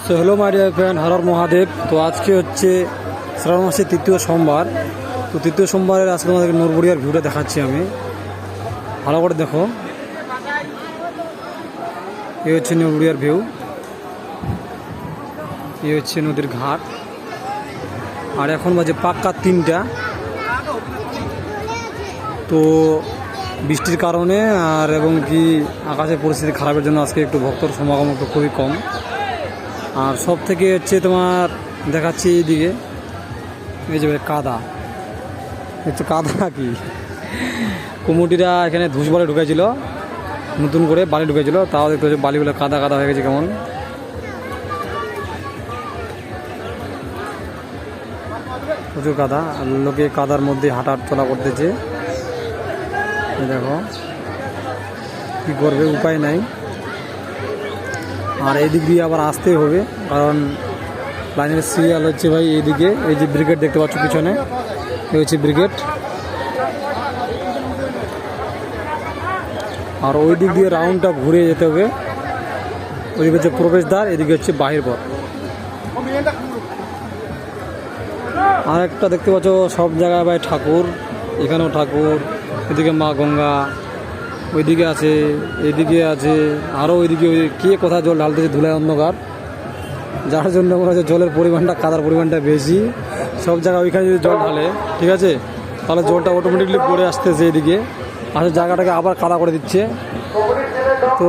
So hello my dear friend, Har Har Mahadev. তো আজকে হচ্ছে শ্রাবণ মাসের তৃতীয় সোমবার। তো তৃতীয় সোমবারের আজকে আমাদেরকে নরবরিয়ার ভিউটা দেখাচ্ছি আমি। ভালো করে দেখো, এই হচ্ছে নরবরিয়ার ভিউ, এই হচ্ছে নদীর ঘাট। আর এখন বাজে পাক্কা 3টা। তো বৃষ্টির কারণে আর এবং কি আকাশের পরিস্থিতি খারাপের জন্য আজকে একটু ভক্তর সমাগম একটু খুবই কম। আর সব থেকে হচ্ছে তোমার দেখাচ্ছি এইদিকে, এই যে কাদা, হচ্ছে কাদা কি কুমুটিরা এখানে ধুস বালি ঢুকেছিল, নতুন করে বালি ঢুকেছিল, তাও দেখতে হচ্ছে বালিগুলো কাদা কাদা হয়ে গেছে কেমন। প্রচুর কাদা, আর লোকে কাদার মধ্যে হাঁটার চলা করতেছে। দেখো কি করবে, উপায় নাই। আর এই দিক দিয়ে আবার আসতেই হবে, কারণ লাইনের সিরিয়াল হচ্ছে ভাই এইদিকে। এই যে ব্রিগেড দেখতে পাচ্ছ পিছনে, এই হচ্ছে ব্রিগেড। আর ওই দিক দিয়ে রাউন্ডটা ঘুরে যেতে হবে। ওইদিকে হচ্ছে প্রবেশদ্বার, এদিকে হচ্ছে বাহির পথ। আর একটা দেখতে পাচ্ছ সব জায়গায় ভাই ঠাকুর, এখানেও ঠাকুর, এদিকে মা গঙ্গা, ওইদিকে আছে, এদিকে আছে, আরও ওইদিকে কে কোথায় জল ঢালতেছে, ধুলায় অন্ধকার, যার জন্য মনে হচ্ছে জলের পরিমাণটা, কাদার পরিমাণটা বেশি। সব জায়গায় ওইখানে যদি জল ঢালে, ঠিক আছে, তাহলে জলটা অটোমেটিকলি পড়ে আসতেছে এদিকে, আসলে জায়গাটাকে আবার কাদা করে দিচ্ছে। তো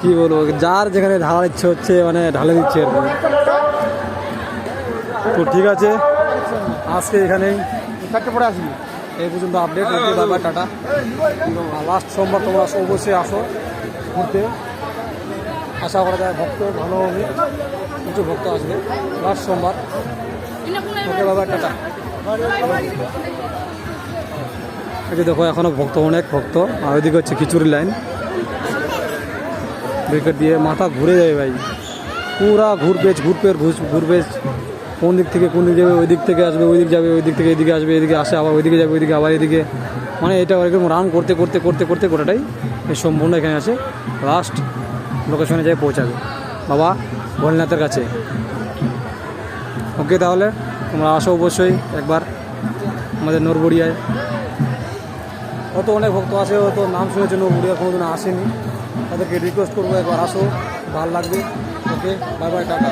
কি বলবো, যার যেখানে ঢালার ইচ্ছে হচ্ছে মানে ঢালে দিচ্ছে আর কি। তো ঠিক আছে, আজকে এখানেই পরে আসবি, এই পর্যন্ত আপডেট। ওকে, বাই বাই, টাটা। লাস্ট সোমবার তোমরা অবশ্যই আসো ঘুরতে, আশা করা যায় ভক্ত ভালো হবে, প্রচুর ভক্ত আসবে লাস্ট সোমবার। ওকে, বাই বাই, টাটা। এই যে দেখো এখনও ভক্ত, অনেক ভক্ত। আর ওইদিকে হচ্ছে খিচুড়ি লাইন, ব্রিকেট দিয়ে মাথা ঘুরে যাবে ভাই, পুরা ঘুরপেচ ঘুরপেচ ঘুরপেচ। কোন দিক থেকে কোন দিক যাবে, ওই দিক থেকে আসবে, ওই দিক যাবে, ওই দিক থেকে এদিকে আসবে, এদিকে আসে আবার ওইদিকে যাবে, ওইদিকে আবার এদিকে, মানে এটা এরকম রান করতে করতে করতে করতে গোটাটাই এই সম্পূর্ণ এখানে আসে, লাস্ট লোকেশনে যাই পৌঁছাবে, বাবা ভোলেনাথের কাছে। ওকে, তাহলে তোমরা আসো অবশ্যই একবার আমাদের নরবরিয়ায়। অত অনেক ভক্ত আছে, অত নাম শুনেছে, নরবরিয়া কোনোদিন আসেনি, তাদেরকে রিকোয়েস্ট করবো একবার আসো, ভালো লাগবে। ওকে, বাই বাই, টাটা।